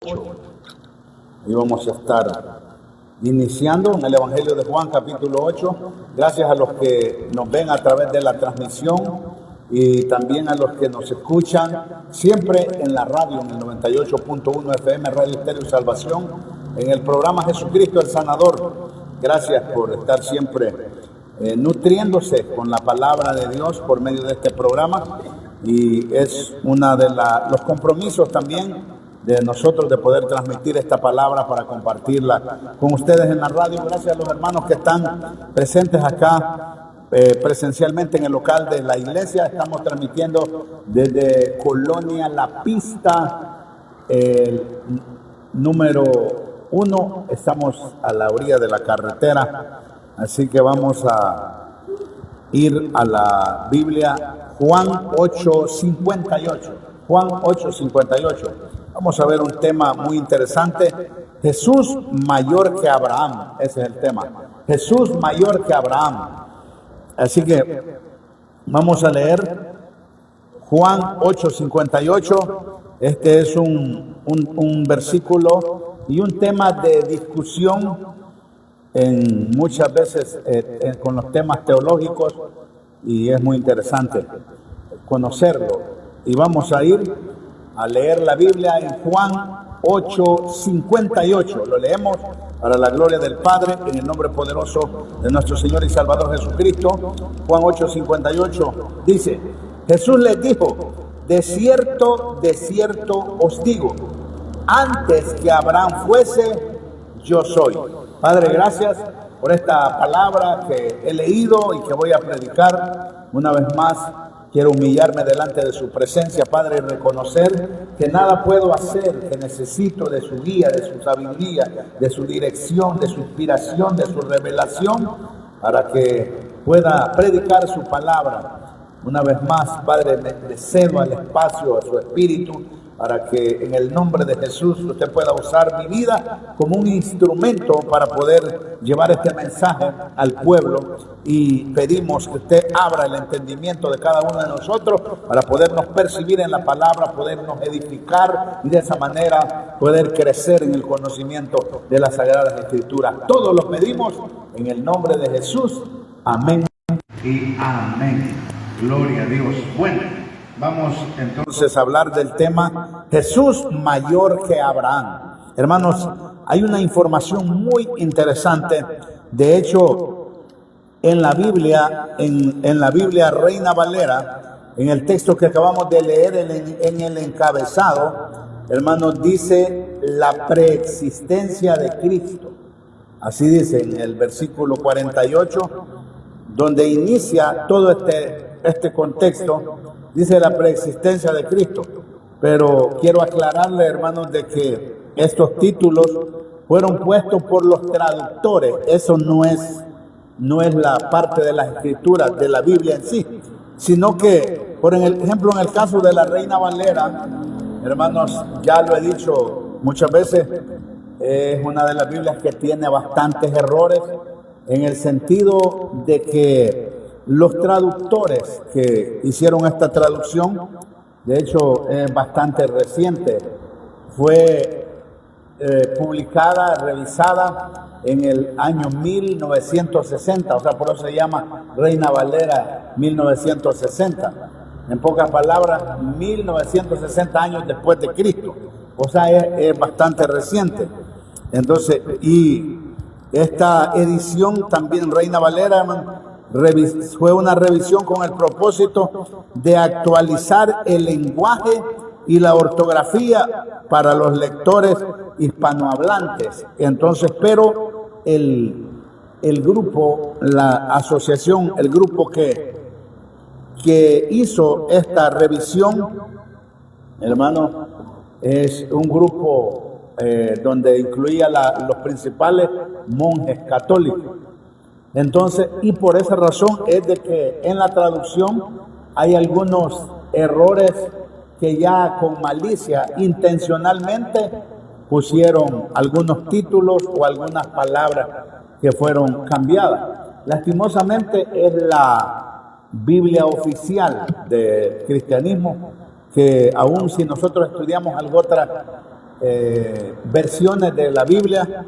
Y vamos a estar iniciando en el Evangelio de Juan, capítulo 8. Gracias a los que nos ven a través de la transmisión y también a los que nos escuchan siempre en la radio, en el 98.1 FM, Radio Estéreo Salvación, en el programa Jesucristo el Sanador. Gracias por estar siempre nutriéndose con la palabra de Dios por medio de este programa. Y es uno de los compromisos también de nosotros de poder transmitir esta palabra para compartirla con ustedes en la radio. Gracias a los hermanos que están presentes acá presencialmente en el local de la iglesia. Estamos transmitiendo desde Colonia La Pista, número 1. Estamos a la orilla de la carretera, así que vamos a ir a la Biblia. Juan 8:58. Juan 8:58. Vamos a ver un tema muy interesante. Jesús mayor que Abraham. Ese es el tema. Jesús mayor que Abraham. Así que vamos a leer Juan 8:58. Este es un versículo y un tema de discusión muchas veces con los temas teológicos, y es muy interesante conocerlo. Y vamos a ir a leer la Biblia en Juan 8:58. Lo leemos para la gloria del Padre, en el nombre poderoso de nuestro Señor y Salvador Jesucristo. Juan 8:58 dice: Jesús les dijo: de cierto os digo, antes que Abraham fuese, yo soy. Padre, gracias por esta palabra que he leído y que voy a predicar. Una vez más, quiero humillarme delante de su presencia, Padre, y reconocer que nada puedo hacer, que necesito de su guía, de su sabiduría, de su dirección, de su inspiración, de su revelación, para que pueda predicar su palabra. Una vez más, Padre, le cedo al espacio, a su espíritu, para que en el nombre de Jesús usted pueda usar mi vida como un instrumento para poder llevar este mensaje al pueblo. Y pedimos que usted abra el entendimiento de cada uno de nosotros para podernos percibir en la palabra, podernos edificar y de esa manera poder crecer en el conocimiento de las Sagradas Escrituras. Todos lo pedimos en el nombre de Jesús. Amén y amén. Gloria a Dios. Bueno, vamos entonces a hablar del tema Jesús mayor que Abraham. Hermanos, hay una información muy interesante. De hecho, en la Biblia, en la Biblia Reina Valera, en el texto que acabamos de leer en el encabezado, hermanos, dice la preexistencia de Cristo. Así dice en el versículo 48, donde inicia todo este contexto. Dice la preexistencia de Cristo. Pero quiero aclararle, hermanos, de que estos títulos fueron puestos por los traductores. Eso no es la parte de las escrituras de la Biblia en sí, sino que, por ejemplo, en el caso de la Reina Valera, hermanos, ya lo he dicho muchas veces, es una de las Biblias que tiene bastantes errores, en el sentido de que los traductores que hicieron esta traducción, de hecho es bastante reciente, fue publicada, revisada en el año 1960, o sea, por eso se llama Reina Valera 1960. En pocas palabras, 1960 años después de Cristo. O sea, es bastante reciente. Entonces, y esta edición también, Reina Valera, fue una revisión con el propósito de actualizar el lenguaje y la ortografía para los lectores hispanohablantes. Entonces, pero el grupo, la asociación, el grupo que hizo esta revisión, hermano, es un grupo donde incluía los principales monjes católicos. Entonces, y por esa razón es de que en la traducción hay algunos errores que ya con malicia, intencionalmente, pusieron algunos títulos o algunas palabras que fueron cambiadas. Lastimosamente es la Biblia oficial del cristianismo, que aún si nosotros estudiamos algo otra versiones de la Biblia,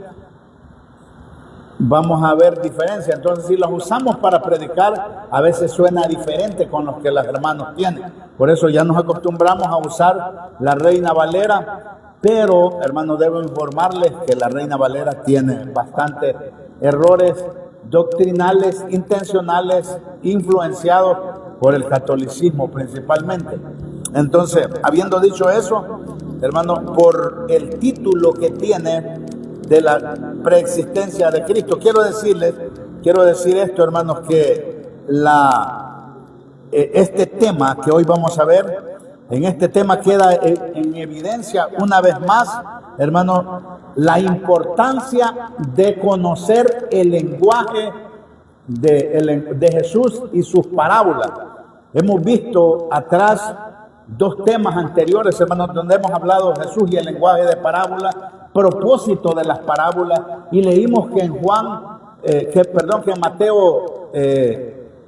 vamos a ver diferencia. Entonces, si los usamos para predicar, a veces suena diferente con los que los hermanos tienen. Por eso ya nos acostumbramos a usar la Reina Valera, pero, hermanos, debo informarles que la Reina Valera tiene bastantes errores doctrinales, intencionales, influenciados por el catolicismo principalmente. Entonces, habiendo dicho eso, hermanos, por el título que tiene de la preexistencia de Cristo, quiero decir esto, hermanos, que este tema que hoy vamos a ver, en este tema queda en evidencia una vez más, hermanos, la importancia de conocer el lenguaje de Jesús y sus parábolas. Hemos visto atrás dos temas anteriores, hermanos, donde hemos hablado de Jesús y el lenguaje de parábolas, propósito de las parábolas, y leímos que en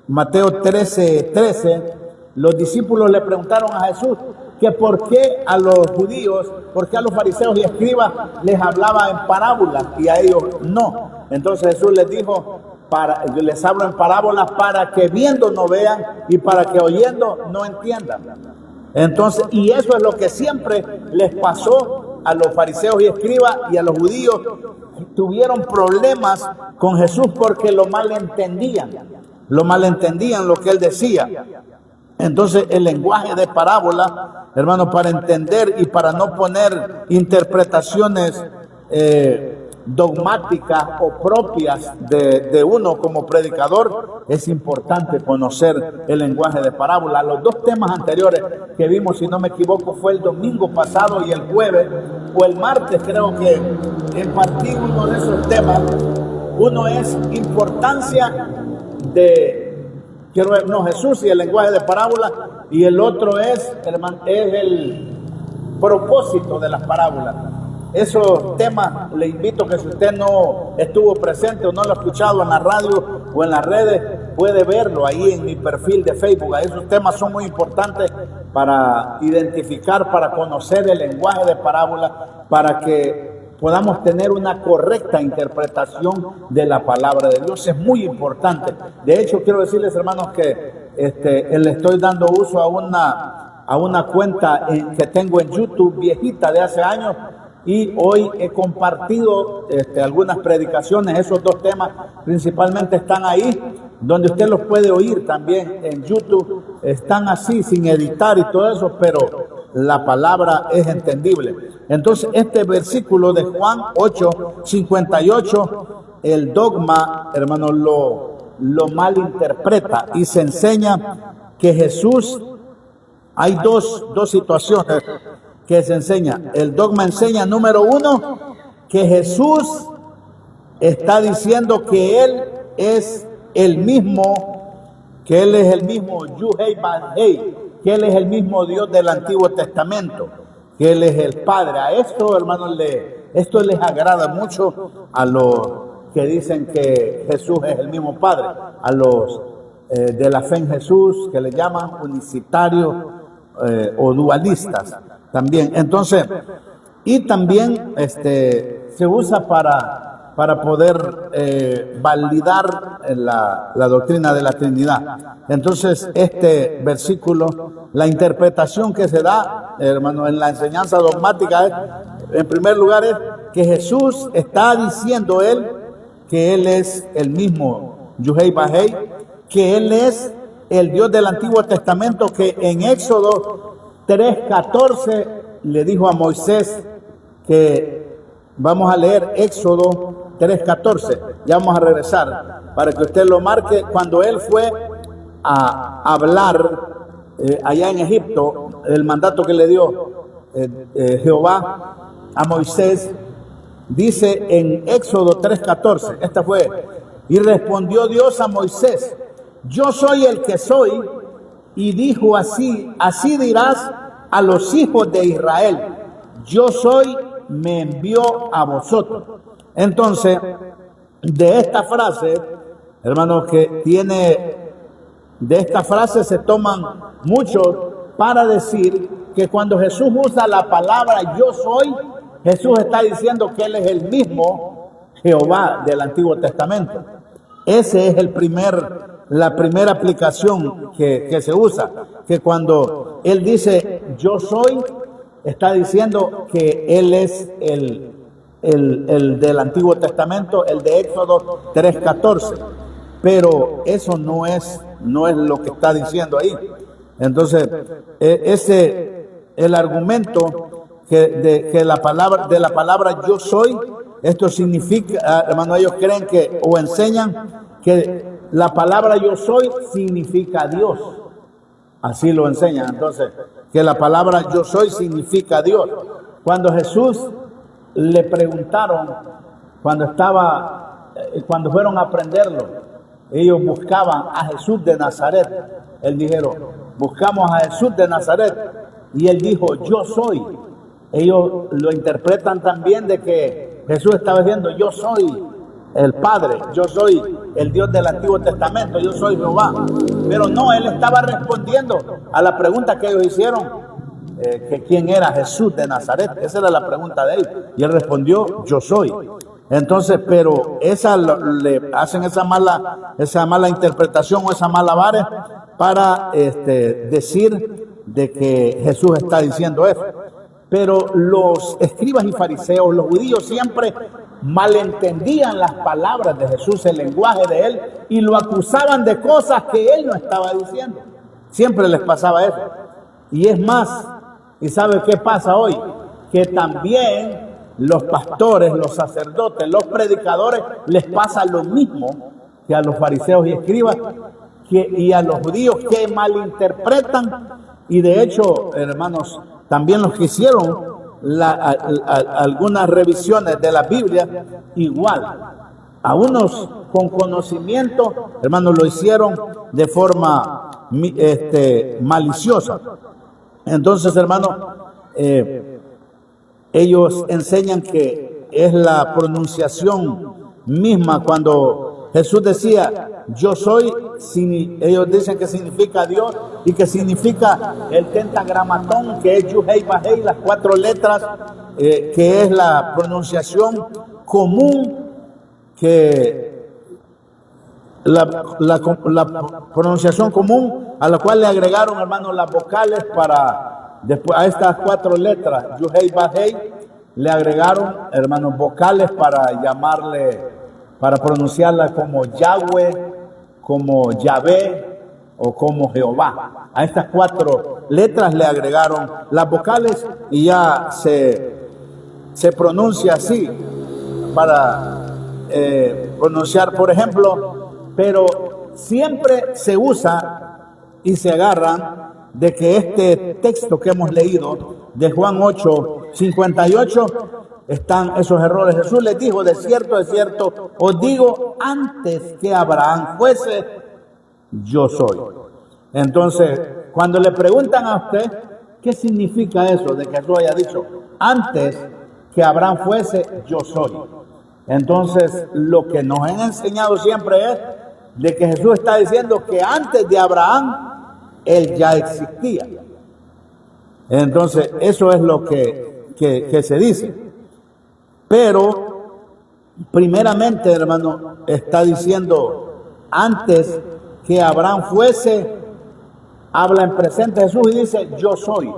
Mateo 13, los discípulos le preguntaron a Jesús que por qué a los judíos, por qué a los fariseos y escribas les hablaba en parábolas y a ellos no. Entonces Jesús les dijo, yo les hablo en parábolas para que viendo no vean y para que oyendo no entiendan. Entonces, y eso es lo que siempre les pasó a los fariseos y escribas y a los judíos. Tuvieron problemas con Jesús porque lo malentendían lo que él decía. Entonces, el lenguaje de parábola, hermanos, para entender y para no poner interpretaciones dogmáticas o propias de uno como predicador, es importante conocer el lenguaje de parábola. Los dos temas anteriores que vimos, si no me equivoco, fue el domingo pasado y el jueves o el martes, creo que impartí uno de esos temas. Uno es importancia Jesús y el lenguaje de parábola, y el otro es el propósito de las parábolas. Esos temas le invito que si usted no estuvo presente o no lo ha escuchado en la radio o en las redes, puede verlo ahí en mi perfil de Facebook. Esos temas son muy importantes para identificar, para conocer el lenguaje de parábola, para que podamos tener una correcta interpretación de la palabra de Dios. Es muy importante. De hecho, quiero decirles, hermanos, que le estoy dando uso a una cuenta que tengo en YouTube viejita de hace años, y hoy he compartido algunas predicaciones. Esos dos temas principalmente están ahí, donde usted los puede oír también en YouTube. Están así, sin editar y todo eso, pero la palabra es entendible. Entonces, este versículo de Juan 8:58, el dogma, hermano, lo malinterpreta y se enseña que Jesús, hay dos situaciones que se enseña. El dogma enseña, número uno, que Jesús está diciendo que Él es el mismo, Yuhei-Bad-Hei, que Él es el mismo Dios del Antiguo Testamento, que Él es el Padre. A esto, hermanos, esto les agrada mucho a los que dicen que Jesús es el mismo Padre, a los de la fe en Jesús, que le llaman unicitarios o dualistas también. Entonces, y también se usa para poder validar la doctrina de la Trinidad. Entonces, este versículo, la interpretación que se da, hermano, en la enseñanza dogmática es, en primer lugar, es que Jesús está diciendo que Él es el mismo Yuhei-Bad-Hei, que Él es el Dios del Antiguo Testamento, que en Éxodo 3:14 le dijo a Moisés, que vamos a leer Éxodo 3:14, ya vamos a regresar para que usted lo marque. Cuando él fue a hablar allá en Egipto, el mandato que le dio Jehová a Moisés, dice en Éxodo 3:14, esta fue: y respondió Dios a Moisés, yo soy el que soy, y dijo así dirás a los hijos de Israel, yo soy, me envió a vosotros. Entonces, de esta frase, hermanos, de esta frase se toman muchos para decir que cuando Jesús usa la palabra yo soy, Jesús está diciendo que Él es el mismo Jehová del Antiguo Testamento. Ese es la primera aplicación que se usa, que cuando Él dice yo soy, está diciendo que Él es el del Antiguo Testamento, el de Éxodo 3:14. Pero eso no es lo que está diciendo ahí. Entonces, el argumento de la palabra yo soy, esto significa, hermano, ellos creen o enseñan que la palabra yo soy significa Dios. Así lo enseñan. Entonces, que la palabra yo soy significa Dios. Cuando Jesús le preguntaron, cuando fueron a prenderlo, ellos buscaban a Jesús de Nazaret. Él dijeron, buscamos a Jesús de Nazaret. Y él dijo, yo soy. Ellos lo interpretan también de que Jesús estaba diciendo, yo soy el Padre, yo soy el Dios del Antiguo Testamento, yo soy Jehová. Pero no, él estaba respondiendo a la pregunta que ellos hicieron, que quién era Jesús de Nazaret. Esa era la pregunta de él. Y él respondió, yo soy. Entonces, pero le hacen esa mala interpretación o esa malabares para decir de que Jesús está diciendo eso. Pero los escribas y fariseos, los judíos, siempre malentendían las palabras de Jesús, el lenguaje de él, y lo acusaban de cosas que él no estaba diciendo. Siempre les pasaba eso. Y es más, ¿y sabe qué pasa hoy? Que también los pastores, los sacerdotes, los predicadores, les pasa lo mismo que a los fariseos y escribas y a los judíos, que malinterpretan. Y de hecho, hermanos, también los que hicieron algunas revisiones de la Biblia, igual, a unos con conocimiento, hermanos, lo hicieron de forma maliciosa. Entonces, hermanos, ellos enseñan que es la pronunciación misma. Cuando Jesús decía yo soy, ellos dicen que significa Dios y que significa el tentagramatón, que es Yuhei Bajei, las 4 letras, que es la pronunciación común, que la pronunciación común a la cual le agregaron, hermanos, las vocales después a estas 4 letras, Yuhei Bajei, le agregaron, hermanos, vocales para pronunciarla como Yahweh, como Yahvé o como Jehová. A estas 4 letras le agregaron las vocales y ya se pronuncia así para pronunciar, por ejemplo, pero siempre se usa y se agarran de que este texto que hemos leído de Juan 8:58 están esos errores. Jesús les dijo, de cierto, os digo, antes que Abraham fuese, yo soy. Entonces, cuando le preguntan a usted, ¿qué significa eso de que Jesús haya dicho, antes que Abraham fuese, yo soy? Entonces, lo que nos han enseñado siempre es de que Jesús está diciendo que antes de Abraham, Él ya existía. Entonces, eso es lo que se dice. Pero, primeramente, hermano, está diciendo, antes que Abraham fuese, habla en presente Jesús y dice, yo soy.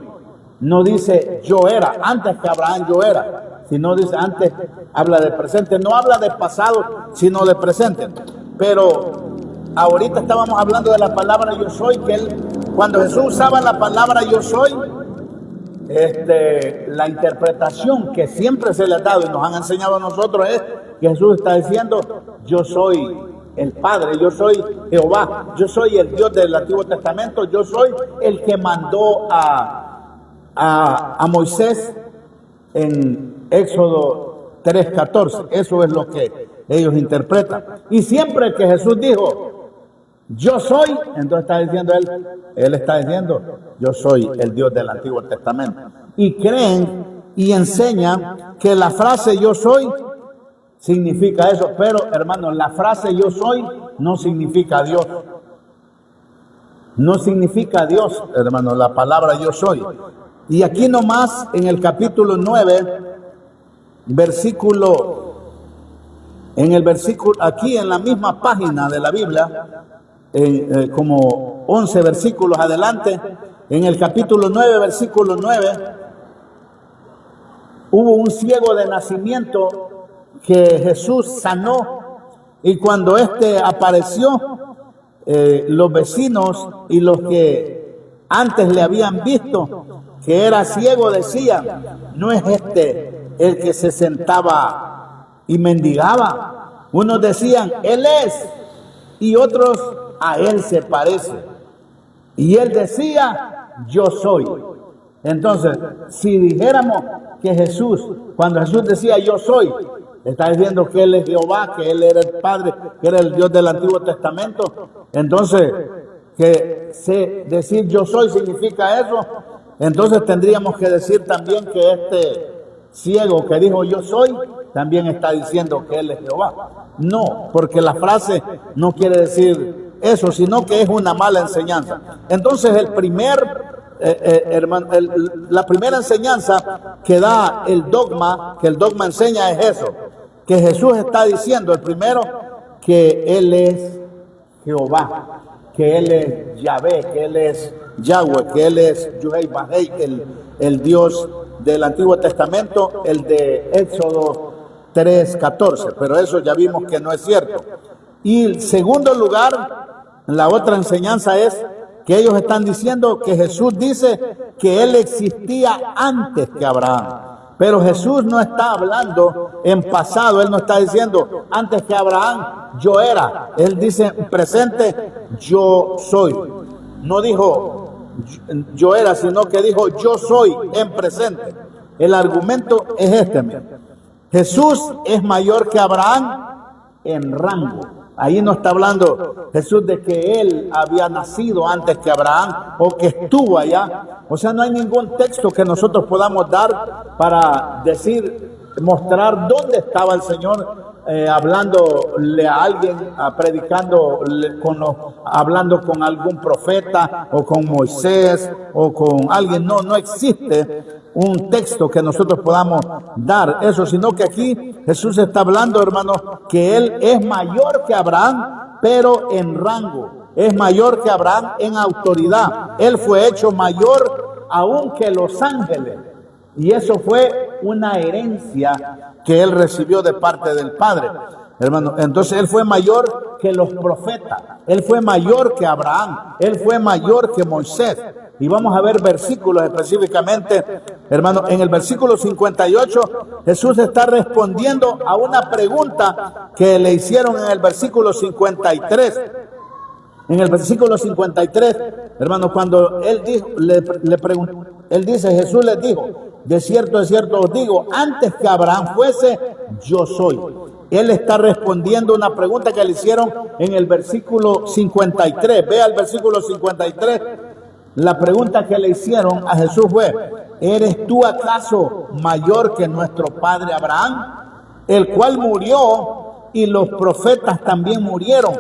No dice, yo era, antes que Abraham yo era. Sino dice, antes, habla de presente. No habla de pasado, sino de presente. Pero ahorita estábamos hablando de la palabra yo soy, que cuando Jesús usaba la palabra yo soy, la interpretación que siempre se le ha dado y nos han enseñado a nosotros es que Jesús está diciendo, yo soy el Padre, yo soy Jehová, yo soy el Dios del Antiguo Testamento, yo soy el que mandó a Moisés en Éxodo 3:14. Eso es lo que ellos interpretan. Y siempre que Jesús dijo, yo soy, entonces está diciendo él está diciendo, yo soy el Dios del Antiguo Testamento. Y creen y enseñan que la frase yo soy significa eso. Pero, hermanos, la frase yo soy no significa Dios. No significa Dios, hermanos, la palabra yo soy. Y aquí nomás, en el capítulo 9 versículo, aquí en la misma página de la Biblia, como 11 versículos adelante, en el capítulo 9, versículo 9, hubo un ciego de nacimiento que Jesús sanó, y cuando éste apareció, los vecinos y los que antes le habían visto que era ciego decían: ¿no es este el que se sentaba y mendigaba? Unos decían: él es, y otros: a él se parece. Y él decía: yo soy. Entonces, si dijéramos que Jesús, cuando Jesús decía yo soy, está diciendo que él es Jehová, que él era el Padre, que era el Dios del Antiguo Testamento, entonces, que decir yo soy significa eso, entonces tendríamos que decir también que este ciego que dijo yo soy, también está diciendo que él es Jehová. No, porque la frase no quiere decir eso, sino que es una mala enseñanza. Entonces la primera enseñanza que da el dogma, que el dogma enseña, es eso, que Jesús está diciendo, el primero, que él es Jehová, que él es Yahvé, que él es Yahweh, que él es Yuhei Bajei, el Dios del Antiguo Testamento, el de Éxodo 3:14, pero eso ya vimos que no es cierto. Y en segundo lugar, la otra enseñanza es que ellos están diciendo que Jesús dice que él existía antes que Abraham. Pero Jesús no está hablando en pasado, él no está diciendo antes que Abraham yo era. Él dice presente yo soy. No dijo yo era, sino que dijo yo soy en presente. El argumento es este, mira. Jesús es mayor que Abraham en rango. Ahí no está hablando Jesús de que él había nacido antes que Abraham o que estuvo allá. O sea, no hay ningún texto que nosotros podamos dar para mostrar dónde estaba el Señor hablándole a alguien, predicando, hablando con algún profeta o con Moisés o con alguien. No existe un texto que nosotros podamos dar eso, sino que aquí Jesús está hablando, hermanos, que él es mayor que Abraham, pero en rango, es mayor que Abraham en autoridad. Él fue hecho mayor aún que los ángeles, y eso fue una herencia que él recibió de parte del Padre, hermano. Entonces él fue mayor que los profetas, él fue mayor que Abraham, él fue mayor que Moisés. Y vamos a ver versículos específicamente, hermano. En el versículo 58, Jesús está respondiendo a una pregunta que le hicieron en el versículo 53. En el versículo 53, hermano, cuando él dijo, le preguntó, él dice, Jesús les dijo: de cierto os digo, antes que Abraham fuese, yo soy. Él está respondiendo una pregunta que le hicieron en el versículo 53. Vea el versículo 53. La pregunta que le hicieron a Jesús fue: ¿eres tú acaso mayor que nuestro padre Abraham, el cual murió y los profetas también murieron?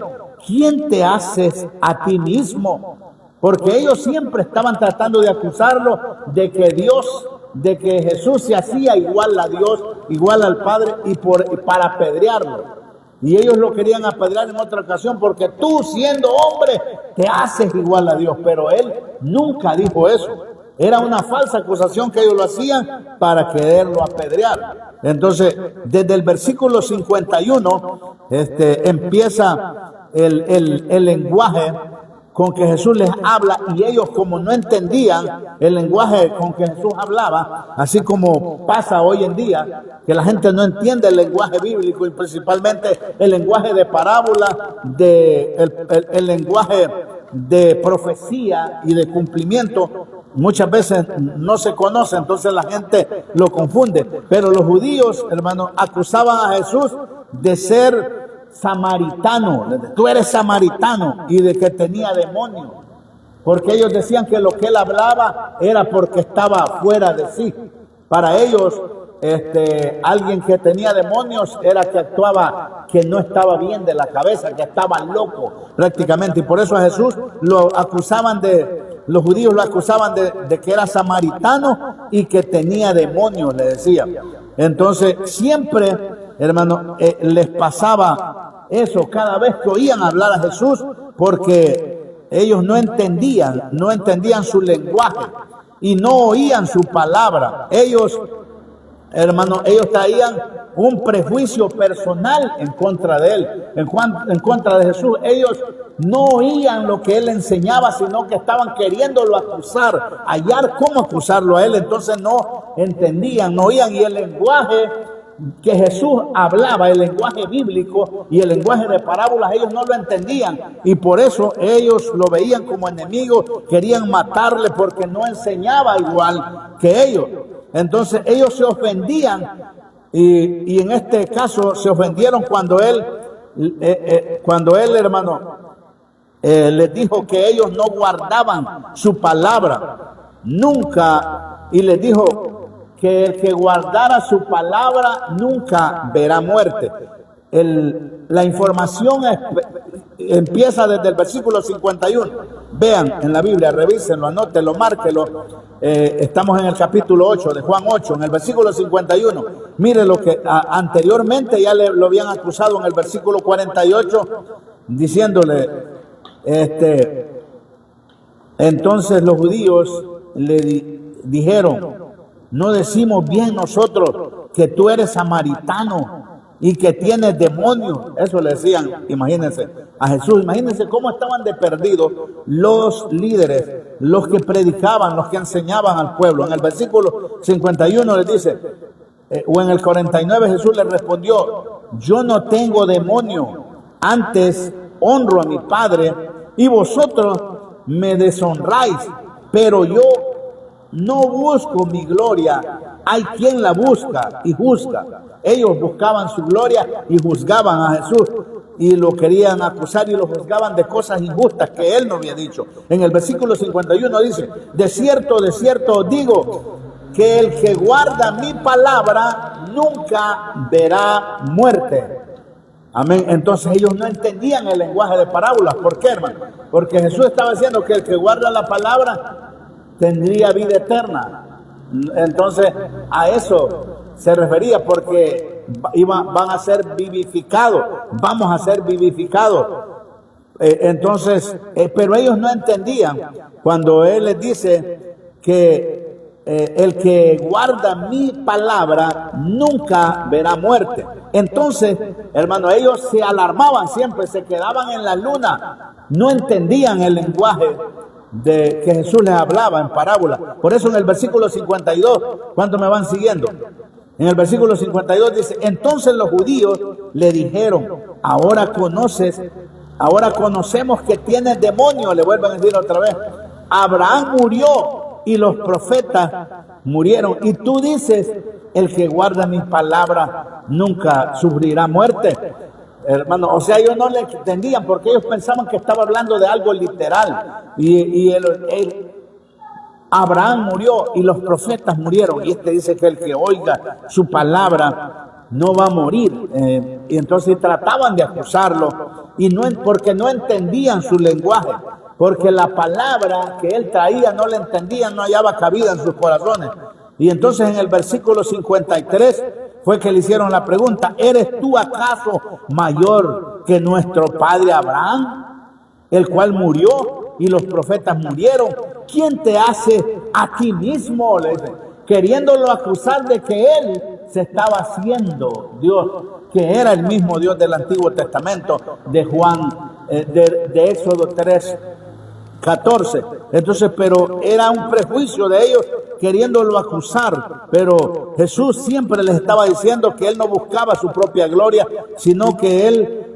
¿Quién te haces a ti mismo? Porque ellos siempre estaban tratando de acusarlo de que Jesús se hacía igual a Dios, igual al Padre, y para apedrearlo. Y ellos lo querían apedrear en otra ocasión, porque tú, siendo hombre, te haces igual a Dios. Pero él nunca dijo eso. Era una falsa acusación que ellos lo hacían para quererlo apedrear. Entonces, desde el versículo 51, empieza el lenguaje con que Jesús les habla, y ellos, como no entendían el lenguaje con que Jesús hablaba, así como pasa hoy en día, que la gente no entiende el lenguaje bíblico, y principalmente el lenguaje de parábola, el lenguaje de profecía y de cumplimiento, muchas veces no se conoce, entonces la gente lo confunde. Pero los judíos, hermanos, acusaban a Jesús de ser samaritano. Tú eres samaritano, y de que tenía demonios, porque ellos decían que lo que él hablaba era porque estaba fuera de sí. Para ellos, alguien que tenía demonios era que actuaba, que no estaba bien de la cabeza, que estaba loco prácticamente, y por eso a Jesús los judíos lo acusaban de que era samaritano y que tenía demonios, le decían. Entonces, siempre, hermano, les pasaba eso cada vez que oían hablar a Jesús, porque ellos no entendían su lenguaje y no oían su palabra. Ellos, hermano, ellos traían un prejuicio personal en contra de él, en contra de Jesús. Ellos no oían lo que él enseñaba, sino que estaban queriéndolo acusar, hallar cómo acusarlo a él. Entonces no entendían, no oían, y el lenguaje que Jesús hablaba, el lenguaje bíblico y el lenguaje de parábolas, ellos no lo entendían, y por eso ellos lo veían como enemigo, querían matarle porque no enseñaba igual que ellos. Entonces ellos se ofendían, y en este caso se ofendieron cuando él, hermano, les dijo que ellos no guardaban su palabra nunca, y les dijo que el que guardara su palabra nunca verá muerte. La información empieza desde el versículo 51. Vean en la Biblia, revísenlo, anótenlo, márquenlo. Estamos en el capítulo 8 de Juan 8, en el versículo 51. Mire lo que anteriormente ya lo habían acusado en el versículo 48, diciéndole, entonces los judíos le dijeron: ¿no decimos bien nosotros que tú eres samaritano y que tienes demonios? Eso le decían, imagínense, a Jesús. Imagínense cómo estaban de perdidos los líderes, los que predicaban, los que enseñaban al pueblo. En el versículo 51 les dice, o en el 49, Jesús les respondió: yo no tengo demonio, antes honro a mi Padre, y vosotros me deshonráis, pero yo no busco mi gloria, hay quien la busca y juzga. Ellos buscaban su gloria y juzgaban a Jesús, y lo querían acusar y lo juzgaban de cosas injustas que él no había dicho. En el versículo 51 dice: de cierto os digo, que el que guarda mi palabra nunca verá muerte. Amén. Entonces ellos no entendían el lenguaje de parábolas. ¿Por qué, hermano? Porque Jesús estaba diciendo que el que guarda la palabra tendría vida eterna. Entonces a eso se refería, porque van a ser vivificados, vamos a ser vivificados. Entonces, pero ellos no entendían cuando él les dice que el que guarda mi palabra nunca verá muerte. Entonces, hermano, ellos se alarmaban siempre, se quedaban en la luna, no entendían el lenguaje de que Jesús les hablaba en parábola. Por eso en el versículo 52, ¿cuántos me van siguiendo? En el versículo 52 dice: entonces los judíos le dijeron: ahora conocemos que tienes demonio. Le vuelven a decir otra vez: Abraham murió y los profetas murieron, y tú dices: el que guarda mis palabras nunca sufrirá muerte. Hermano, o sea, ellos no le entendían, porque ellos pensaban que estaba hablando de algo literal. Y Abraham murió y los profetas murieron, y este dice que el que oiga su palabra no va a morir. Y entonces trataban de acusarlo, y porque no entendían su lenguaje, porque la palabra que él traía no la entendían, no hallaba cabida en sus corazones. Y entonces en el versículo 53 fue que le hicieron la pregunta: ¿eres tú acaso mayor que nuestro padre Abraham, el cual murió y los profetas murieron? ¿Quién te hace a ti mismo? Le dice, queriéndolo acusar de que él se estaba haciendo Dios, que era el mismo Dios del Antiguo Testamento, de Juan, de Éxodo 3:14. Entonces, pero era un prejuicio de ellos queriéndolo acusar, pero Jesús siempre les estaba diciendo que él no buscaba su propia gloria, sino que él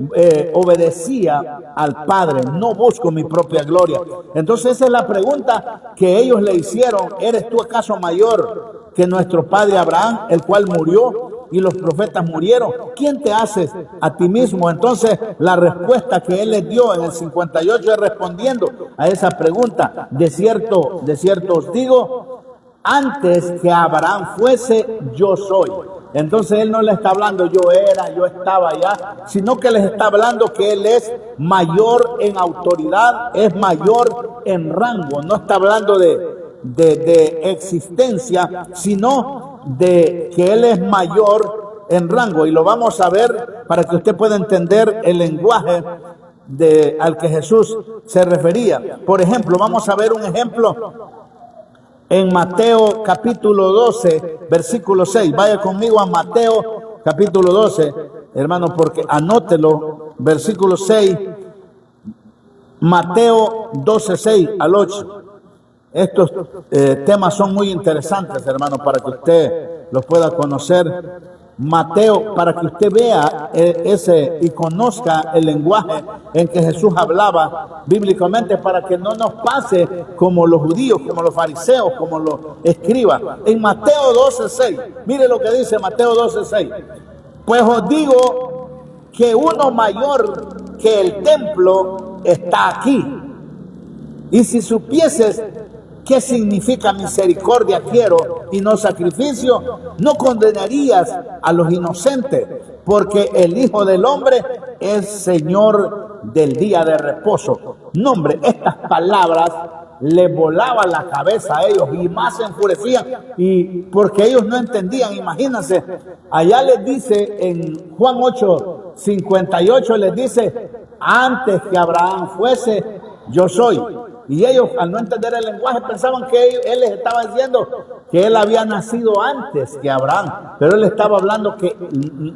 obedecía al Padre. No busco mi propia gloria. Entonces esa es la pregunta que ellos le hicieron: ¿eres tú acaso mayor que nuestro padre Abraham, el cual murió y los profetas murieron? ¿Quién te haces a ti mismo? Entonces la respuesta que él les dio en el 58 es respondiendo a esa pregunta: de cierto os digo, antes que Abraham fuese, yo soy. Entonces él no le está hablando yo era, yo estaba allá, sino que les está hablando que él es mayor en autoridad, es mayor en rango. No está hablando de existencia, sino de que Él es mayor en rango, y lo vamos a ver para que usted pueda entender el lenguaje al que Jesús se refería. Por ejemplo, vamos a ver un ejemplo en Mateo capítulo 12, versículo 6. Vaya conmigo a Mateo capítulo 12, hermano, porque anótelo, versículo 6, Mateo 12, 6 al 8. Estos temas son muy interesantes, hermano, para que usted los pueda conocer. Mateo, para que usted vea ese y conozca el lenguaje en que Jesús hablaba bíblicamente, para que no nos pase como los judíos, como los fariseos, como los escribas. En Mateo 12:6, mire lo que dice Mateo 12:6. Pues os digo que uno mayor que el templo está aquí. Y si supieses ¿qué significa misericordia quiero y no sacrificio? No condenarías a los inocentes, porque el Hijo del Hombre es Señor del día de reposo. No, hombre, estas palabras le volaban la cabeza a ellos y más se enfurecían, y porque ellos no entendían. Imagínense, allá les dice en Juan 8:58, les dice: antes que Abraham fuese, yo soy. Y ellos, al no entender el lenguaje, pensaban que él les estaba diciendo que él había nacido antes que Abraham. Pero él estaba hablando que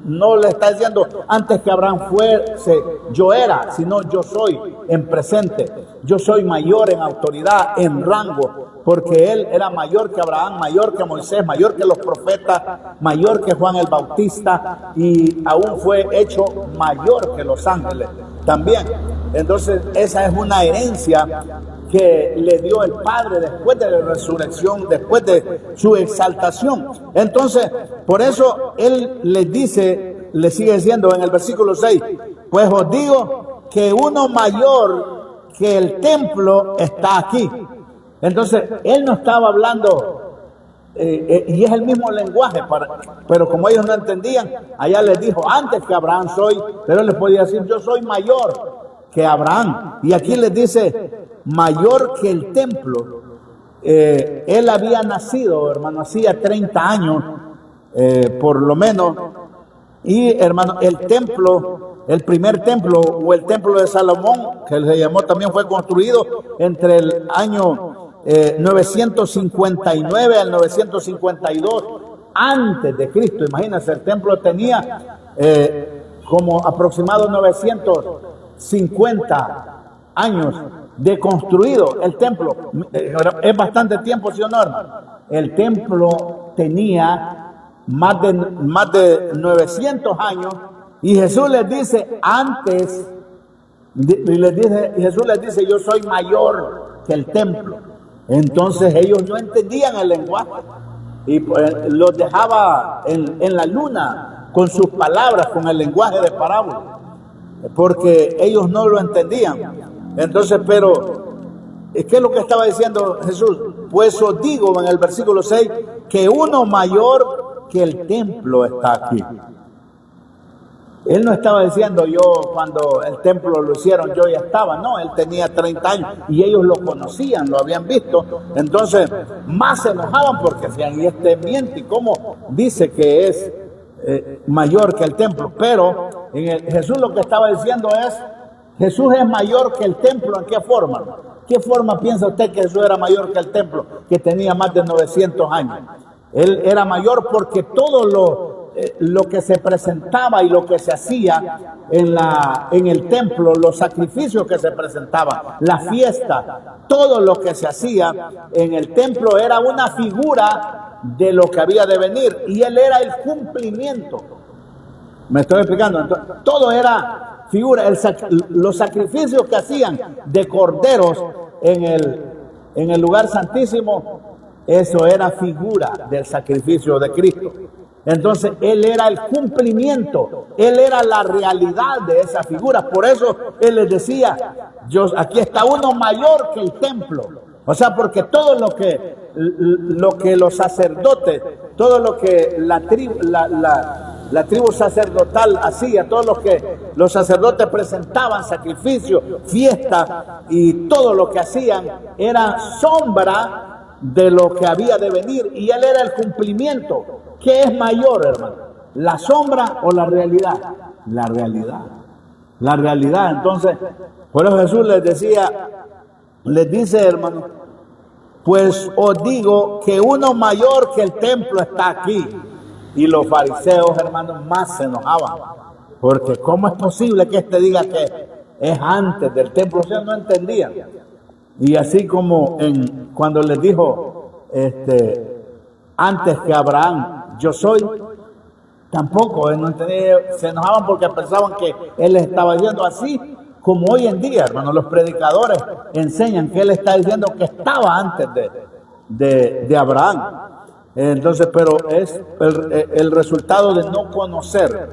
no le está diciendo antes que Abraham fuese, yo era, sino yo soy en presente. Yo soy mayor en autoridad, en rango, porque él era mayor que Abraham, mayor que Moisés, mayor que los profetas, mayor que Juan el Bautista, y aún fue hecho mayor que los ángeles también. Entonces, esa es una herencia que le dio el Padre después de la resurrección, después de su exaltación. Entonces, por eso Él les dice, le sigue diciendo en el versículo 6, pues os digo que uno mayor que el templo está aquí. Entonces, Él no estaba hablando, y es el mismo lenguaje, pero como ellos no entendían, allá les dijo, antes que Abraham soy, pero Él les podía decir, yo soy mayor que Abraham. Y aquí les dice, mayor que el templo. Él había nacido, hermano, hacía 30 años, por lo menos. Y, hermano, el templo, el primer templo, o el templo de Salomón, que se llamó, también fue construido entre el año 959 al 952 antes de Cristo. Imagínense, el templo tenía como aproximado 950 años de construido el templo. Es bastante tiempo, ¿sí o no, hermano? El templo tenía más de 900 años, y Jesús les dice antes, Jesús les dice, yo soy mayor que el templo. Entonces ellos no entendían el lenguaje, y los dejaba en la luna con sus palabras, con el lenguaje de parábola, porque ellos no lo entendían. Entonces, pero ¿qué es lo que estaba diciendo Jesús? Pues os digo en el versículo 6 que uno mayor que el templo está aquí. Él no estaba diciendo, yo cuando el templo lo hicieron yo ya estaba. No, él tenía 30 años y ellos lo conocían, lo habían visto. Entonces más se enojaban porque decían, y este miente, ¿y cómo dice que es mayor que el templo? Pero Jesús lo que estaba diciendo es, Jesús es mayor que el templo. ¿En qué forma? ¿Qué forma piensa usted que Jesús era mayor que el templo, que tenía más de 900 años? Él era mayor porque todo lo que se presentaba y lo que se hacía en el templo, los sacrificios que se presentaban, la fiesta, todo lo que se hacía en el templo era una figura de lo que había de venir, y él era el cumplimiento. ¿Me estoy explicando? Entonces, todo era figura. Los sacrificios que hacían de corderos en el lugar santísimo, eso era figura del sacrificio de Cristo. Entonces él era el cumplimiento, él era la realidad de esa figura. Por eso él les decía, aquí está uno mayor que el templo. O sea, porque todo lo que los sacerdotes, todo lo que la tribu sacerdotal hacía, todo lo que los sacerdotes presentaban, sacrificios, fiestas, y todo lo que hacían era sombra de lo que había de venir, y él era el cumplimiento. ¿Qué es mayor, hermano? ¿La sombra o la realidad? La realidad. La realidad. Entonces, por eso Jesús les dice, hermano, pues os digo que uno mayor que el templo está aquí. Y los fariseos, hermanos, más se enojaban. Porque ¿cómo es posible que este diga que es antes del templo? O sea, no entendían. Y así como cuando les dijo, antes que Abraham, yo soy, tampoco no entendían, se enojaban porque pensaban que él les estaba diciendo así, como hoy en día, hermanos, los predicadores enseñan que él está diciendo que estaba antes de Abraham. Entonces, pero es el resultado de no conocer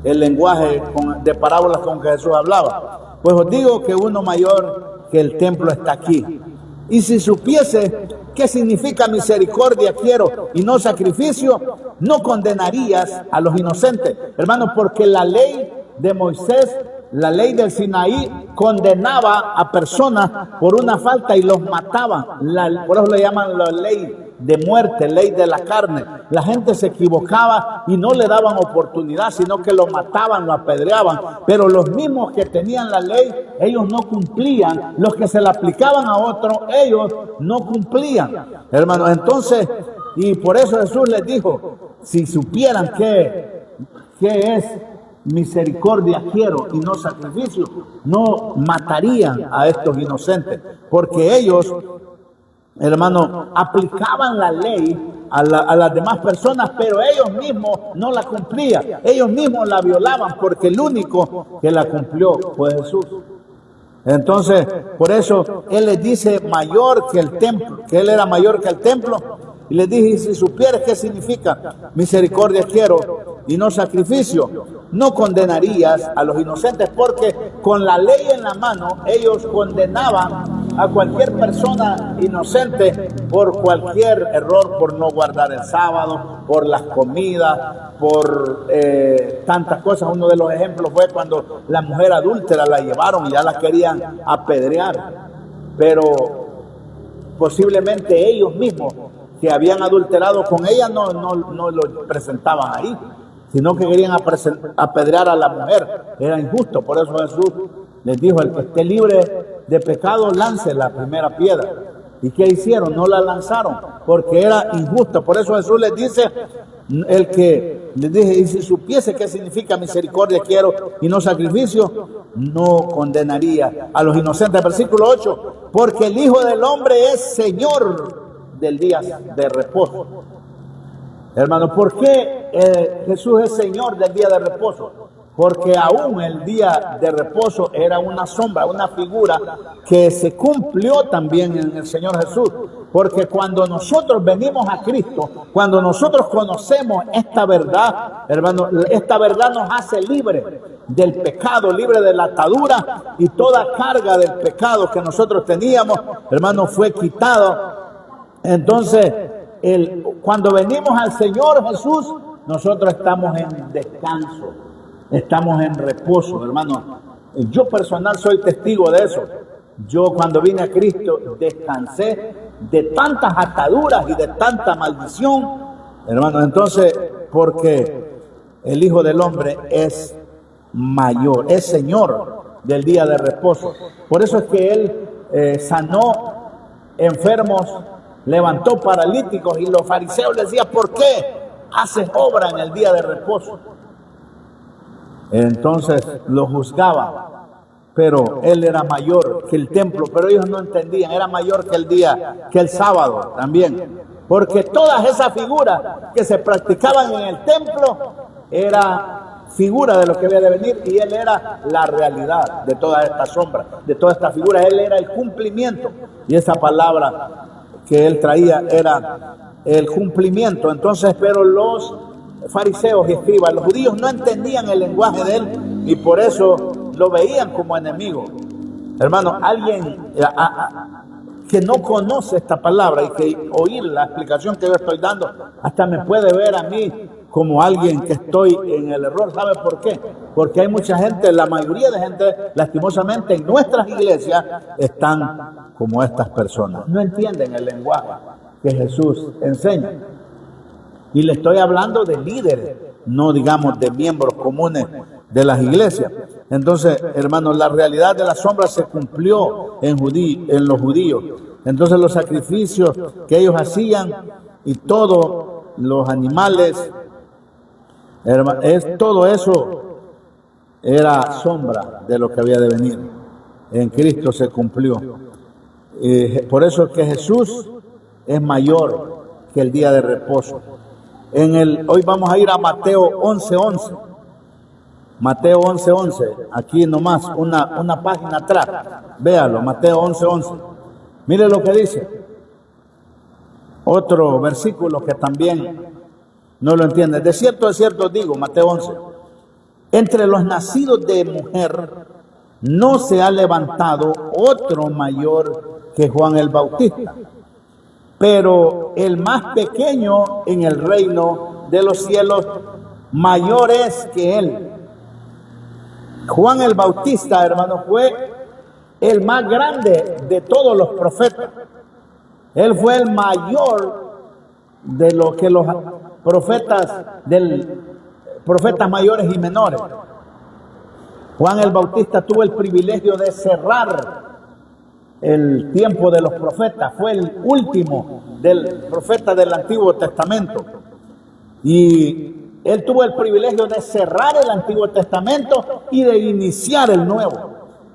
el lenguaje de parábolas con que Jesús hablaba. Pues os digo que uno mayor que el templo está aquí. Y si supiese qué significa misericordia quiero y no sacrificio, no condenarías a los inocentes. Hermanos, porque la ley de Moisés, la ley del Sinaí, condenaba a personas por una falta y los mataba. Por eso le llaman la ley de muerte, ley de la carne. La gente se equivocaba y no le daban oportunidad, sino que lo mataban, lo apedreaban. Pero los mismos que tenían la ley, ellos no cumplían. Los que se la aplicaban a otros, ellos no cumplían. Hermanos, entonces, y por eso Jesús les dijo, si supieran qué es misericordia quiero y no sacrificio, no matarían a estos inocentes, porque ellos, hermano, aplicaban la ley a las demás personas, pero ellos mismos no la cumplían, ellos mismos la violaban, porque el único que la cumplió fue Jesús. Entonces, por eso Él les dice mayor que el templo, que Él era mayor que el templo, y les dije, si supieras qué significa misericordia quiero y no sacrificio, no condenarías a los inocentes, porque con la ley en la mano ellos condenaban a cualquier persona inocente por cualquier error, por no guardar el sábado, por las comidas, por tantas cosas. Uno de los ejemplos fue cuando la mujer adúltera la llevaron y ya la querían apedrear, pero posiblemente ellos mismos que habían adulterado con ella no lo presentaban ahí, sino que querían apedrear a la mujer. Era injusto. Por eso Jesús les dijo, el que esté libre de pecado lance la primera piedra. ¿Y qué hicieron? No la lanzaron porque era injusto. Por eso Jesús les dice, el que les dije, y si supiese qué significa misericordia quiero y no sacrificio, no condenaría a los inocentes. Versículo 8, porque el Hijo del Hombre es Señor del día de reposo. Hermano, ¿por qué Jesús es Señor del día de reposo? Porque aún el día de reposo era una sombra, una figura que se cumplió también en el Señor Jesús. Porque cuando nosotros venimos a Cristo, cuando nosotros conocemos esta verdad, hermano, esta verdad nos hace libre del pecado, libre de la atadura, y toda carga del pecado que nosotros teníamos, hermano, fue quitado. Entonces, cuando venimos al Señor Jesús, nosotros estamos en descanso, estamos en reposo, hermano. Yo personal soy testigo de eso. Yo cuando vine a Cristo descansé de tantas ataduras y de tanta maldición, hermano. Entonces, porque el Hijo del Hombre es mayor, es Señor del día de reposo. Por eso es que Él sanó enfermos, levantó paralíticos, y los fariseos le decían, ¿por qué haces obra en el día de reposo? Entonces lo juzgaban, pero él era mayor que el templo, pero ellos no entendían, era mayor que el sábado también, porque todas esas figuras que se practicaban en el templo era figura de lo que había de venir, y él era la realidad de todas estas sombras, de todas estas figuras. Él era el cumplimiento, y esa palabra que él traía era el cumplimiento. Entonces, pero los fariseos y escribas, los judíos, no entendían el lenguaje de él, y por eso lo veían como enemigo. Hermano, alguien que no conoce esta palabra y que oír la explicación que yo estoy dando, hasta me puede ver a mí como alguien que estoy en el error. ¿Sabe por qué? Porque hay mucha gente, la mayoría de gente, lastimosamente, en nuestras iglesias están como estas personas. No entienden el lenguaje que Jesús enseña. Y le estoy hablando de líderes, no digamos de miembros comunes de las iglesias. Entonces, hermanos, la realidad de la sombra se cumplió en los judíos. Entonces, los sacrificios que ellos hacían y todos los animales, todo eso era sombra de lo que había de venir. En Cristo se cumplió. Por eso es que Jesús es mayor que el día de reposo. Hoy vamos a ir a Mateo 11:11. Mateo 11:11, aquí nomás, una página atrás. Véalo, Mateo 11:11. Mire lo que dice. Otro versículo que también no lo entiende. De cierto digo, Mateo 11. Entre los nacidos de mujer no se ha levantado otro mayor que Juan el Bautista, pero el más pequeño en el reino de los cielos mayor es que él. Juan el Bautista, hermano, fue el más grande de todos los profetas. Él fue el mayor de lo que los profetas mayores y menores. Juan el Bautista tuvo el privilegio de cerrar el tiempo de los profetas. Fue el último del profeta del Antiguo Testamento. Y él tuvo el privilegio de cerrar el Antiguo Testamento y de iniciar el Nuevo.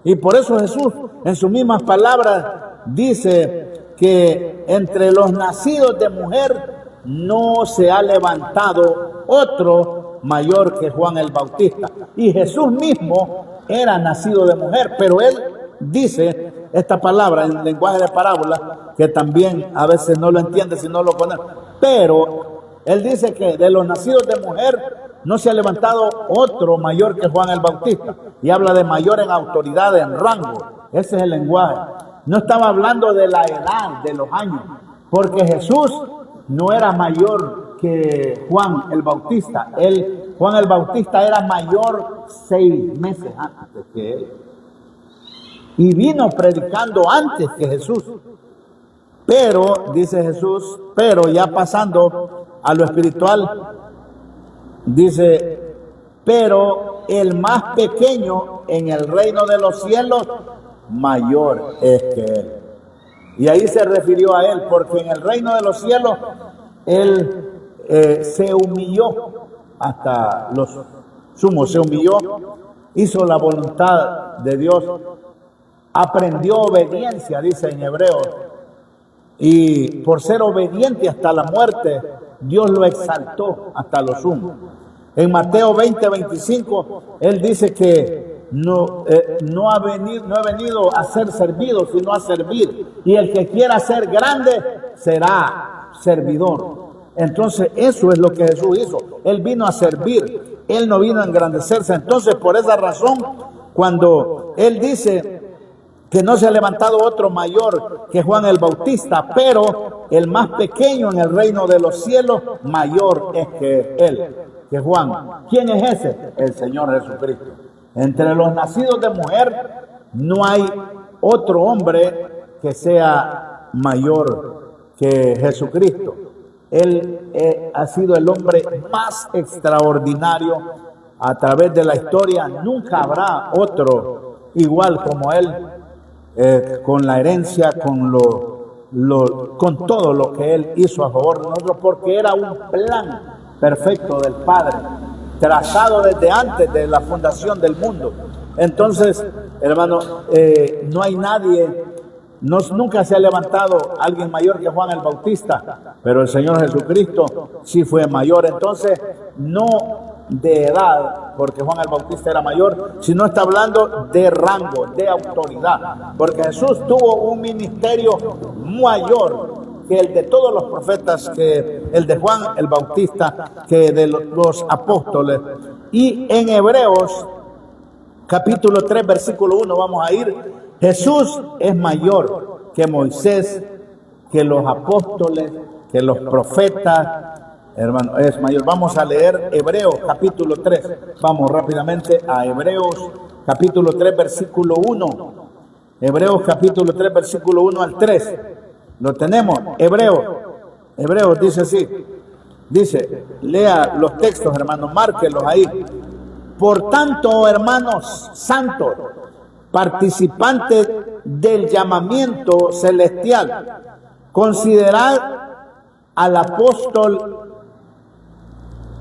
Y por eso Jesús, en sus mismas palabras, dice que entre los nacidos de mujer no se ha levantado otro mayor que Juan el Bautista. Y Jesús mismo era nacido de mujer, pero él dice esta palabra en lenguaje de parábola, que también a veces no lo entiende si no lo conoce. Pero él dice que de los nacidos de mujer no se ha levantado otro mayor que Juan el Bautista. Y habla de mayor en autoridad, en rango. Ese es el lenguaje. No estaba hablando de la edad, de los años, porque Jesús no era mayor que Juan el Bautista. Juan el Bautista era mayor 6 meses antes que él. Y vino predicando antes que Jesús. Pero, dice Jesús, pero ya pasando a lo espiritual, dice, pero el más pequeño en el reino de los cielos, mayor es que él. Y ahí se refirió a él, porque en el reino de los cielos, él se humilló hasta los sumos, se humilló, hizo la voluntad de Dios, aprendió obediencia, dice en Hebreos, y por ser obediente hasta la muerte, Dios lo exaltó hasta lo sumo. En Mateo 20:25, él dice que no he venido a ser servido, sino a servir. Y el que quiera ser grande será servidor. Entonces, eso es lo que Jesús hizo. Él vino a servir. Él no vino a engrandecerse. Entonces, por esa razón, cuando él dice que no se ha levantado otro mayor que Juan el Bautista, pero el más pequeño en el reino de los cielos, mayor es que él, que Juan. ¿Quién es ese? El Señor Jesucristo. Entre los nacidos de mujer no hay otro hombre que sea mayor que Jesucristo. Él ha sido el hombre más extraordinario a través de la historia. Nunca habrá otro igual como él, con la herencia, con todo lo que él hizo a favor de nosotros, porque era un plan perfecto del Padre, trazado desde antes de la fundación del mundo. Entonces, hermano, no hay nadie, nunca se ha levantado alguien mayor que Juan el Bautista, pero el Señor Jesucristo sí fue mayor. Entonces, no de edad, porque Juan el Bautista era mayor, sino está hablando de rango, de autoridad, porque Jesús tuvo un ministerio mayor que el de todos los profetas, que el de Juan el Bautista, que de los apóstoles. Y en Hebreos capítulo 3 versículo 1 vamos a ir. Jesús es mayor que Moisés, que los apóstoles, que los profetas. Hermano, es mayor. Vamos a leer Hebreos capítulo 3. Vamos rápidamente a Hebreos capítulo 3 versículo 1. Hebreos capítulo 3 versículo 1 al 3. Lo tenemos. Hebreos dice así. Dice, lea los textos, hermanos, márquelos ahí. Por tanto, hermanos santos, participantes del llamamiento celestial, considerad al apóstol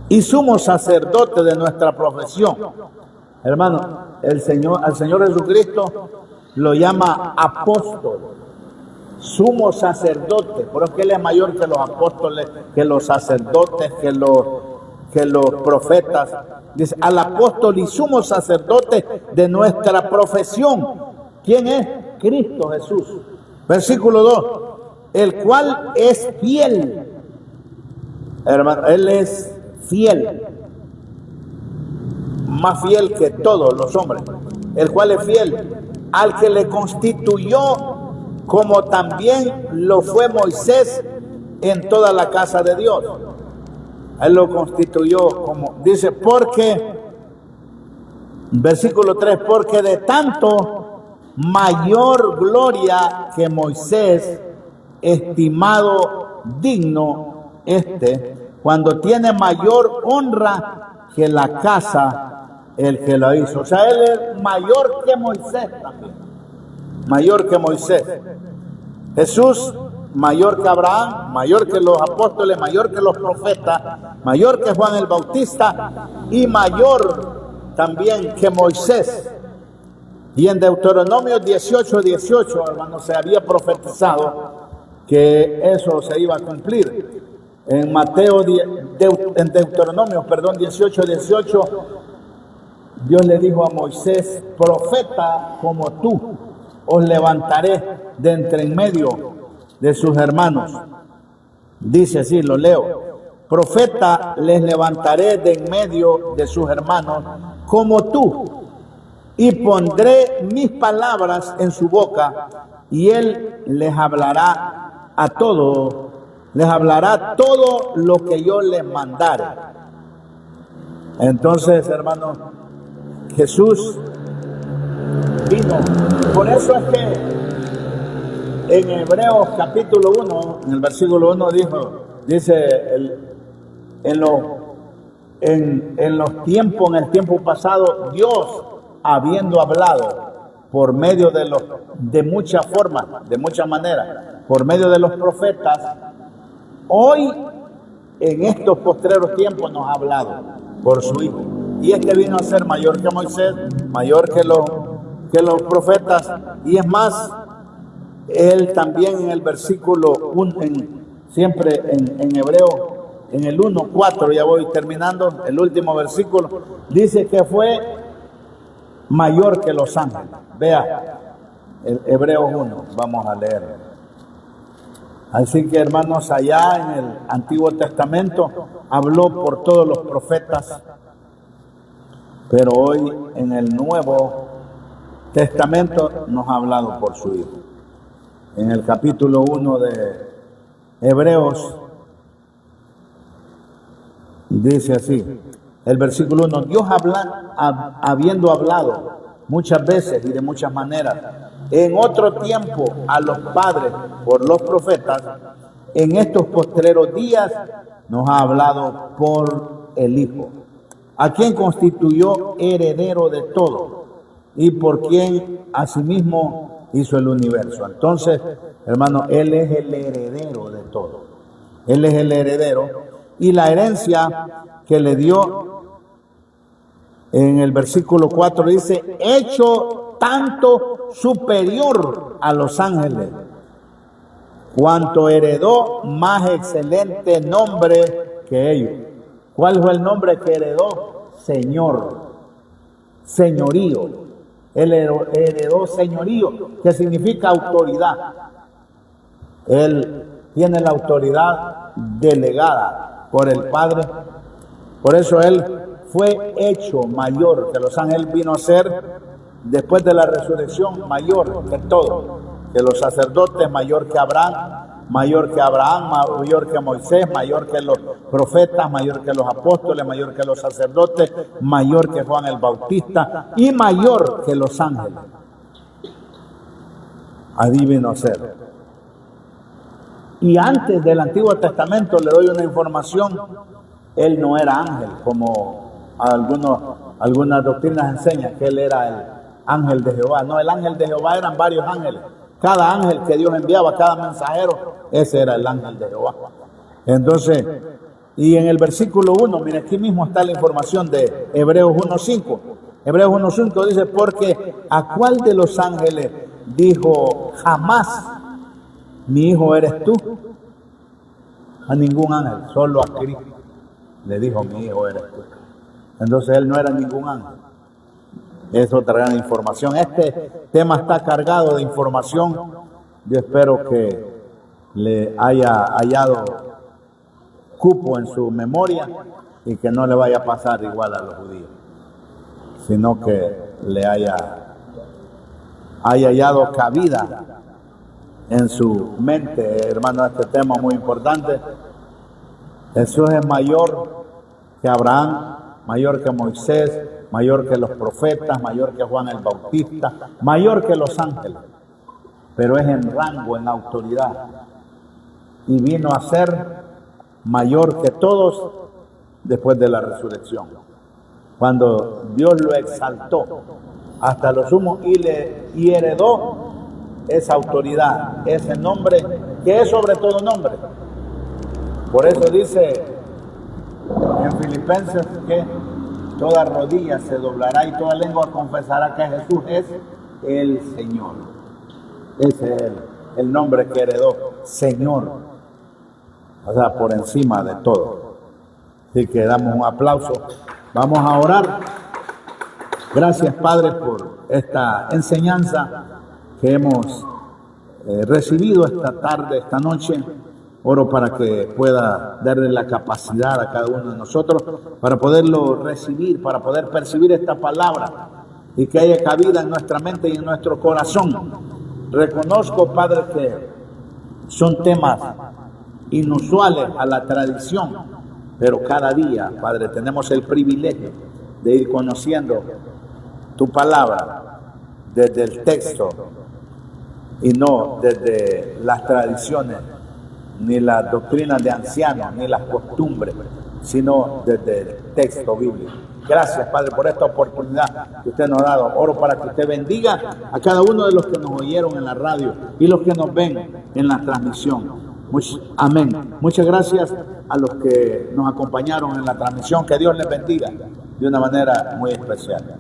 y sumo sacerdote de nuestra profesión. Hermano, al Señor Jesucristo lo llama apóstol, sumo sacerdote. Por eso que Él es mayor que los apóstoles, que los sacerdotes, que los profetas. Dice, al apóstol y sumo sacerdote de nuestra profesión. ¿Quién es? Cristo Jesús. Versículo 2. El cual es fiel. Hermano, Él es fiel. Más fiel que todos los hombres. El cual es fiel. Al que le constituyó, como también lo fue Moisés en toda la casa de Dios. Él lo constituyó como, dice, porque, versículo 3, porque de tanto mayor gloria que Moisés, estimado digno cuando tiene mayor honra que la casa, el que lo hizo. O sea, él es mayor que Moisés también. Mayor que Moisés. Jesús, mayor que Abraham, mayor que los apóstoles, mayor que los profetas, mayor que Juan el Bautista y mayor también que Moisés. Y en Deuteronomio 18:18, hermano, se había profetizado que eso se iba a cumplir. En Deuteronomio 18:18, Dios le dijo a Moisés, profeta como tú, os levantaré de entre en medio de sus hermanos. Dice así, lo leo. Profeta les levantaré de en medio de sus hermanos como tú, y pondré mis palabras en su boca, y él les hablará todo lo que yo les mandare. Entonces, hermano, Jesús vino. Por eso es que en Hebreos capítulo 1, en el versículo 1 dice, en el tiempo pasado, Dios, habiendo hablado por medio de muchas formas, de muchas maneras, por medio de los profetas, hoy, en estos postreros tiempos, nos ha hablado por su Hijo. Y vino a ser mayor que Moisés, mayor que los profetas, y es más, él también en el versículo 1, siempre en Hebreo, en el 1:4, ya voy terminando, el último versículo, dice que fue mayor que los ángeles. Vea, el Hebreos 1, vamos a leer. Así que, hermanos, allá en el Antiguo Testamento habló por todos los profetas, pero hoy en el Nuevo Testamento nos ha hablado por su Hijo. En el capítulo 1 de Hebreos dice así, el versículo 1, Dios habiendo hablado muchas veces y de muchas maneras, en otro tiempo a los padres por los profetas, en estos postreros días nos ha hablado por el Hijo, a quien constituyó heredero de todo y por quien asimismo hizo el universo. Entonces, hermano, Él es el heredero de todo. Él es el heredero, y la herencia que le dio en el versículo 4 dice, hecho tanto superior a los ángeles, cuanto heredó más excelente nombre que ellos. ¿Cuál fue el nombre que heredó? Señor, señorío. Él heredó señorío, que significa autoridad. Él tiene la autoridad delegada por el Padre. Por eso Él fue hecho mayor que los ángeles. Vino a ser, después de la resurrección, mayor que todo, que los sacerdotes, mayor que Abraham, mayor que Moisés, mayor que los profetas, mayor que los apóstoles, mayor que los sacerdotes, mayor que Juan el Bautista y mayor que los ángeles. Ahí vino a ser. Y antes del Antiguo Testamento le doy una información, él no era ángel, como algunas doctrinas enseñan que él era el ángel de Jehová. No, el ángel de Jehová eran varios ángeles. Cada ángel que Dios enviaba, cada mensajero, ese era el ángel de Jehová. Entonces, y en el versículo 1, mire, aquí mismo está la información de Hebreos 1:5. Hebreos 1:5 dice, porque ¿a cuál de los ángeles dijo jamás, mi hijo eres tú? A ningún ángel, solo a Cristo le dijo, mi hijo eres tú. Entonces él no era ningún ángel. Es otra gran información. Este tema está cargado de información. Yo espero que le haya hallado cupo en su memoria y que no le vaya a pasar igual a los judíos, sino que le haya hallado cabida en su mente. Hermano, este tema es muy importante. Jesús es mayor que Abraham, mayor que Moisés, mayor que los profetas, mayor que Juan el Bautista, mayor que los ángeles, pero es en rango, en autoridad, y vino a ser mayor que todos después de la resurrección, cuando Dios lo exaltó hasta lo sumo y heredó esa autoridad, ese nombre que es sobre todo nombre. Por eso dice en Filipenses que toda rodilla se doblará y toda lengua confesará que Jesús es el Señor. Ese es el nombre que heredó, Señor. O sea, por encima de todo. Así que damos un aplauso. Vamos a orar. Gracias, Padre, por esta enseñanza que hemos recibido esta tarde, esta noche. Oro para que pueda darle la capacidad a cada uno de nosotros para poderlo recibir, para poder percibir esta palabra y que haya cabida en nuestra mente y en nuestro corazón. Reconozco, Padre, que son temas inusuales a la tradición, pero cada día, Padre, tenemos el privilegio de ir conociendo tu palabra desde el texto y no desde las tradiciones, ni las doctrinas de ancianos, ni las costumbres, sino desde el texto bíblico. Gracias, Padre, por esta oportunidad que usted nos ha dado. Oro para que usted bendiga a cada uno de los que nos oyeron en la radio y los que nos ven en la transmisión. Amén. Muchas gracias a los que nos acompañaron en la transmisión. Que Dios les bendiga de una manera muy especial.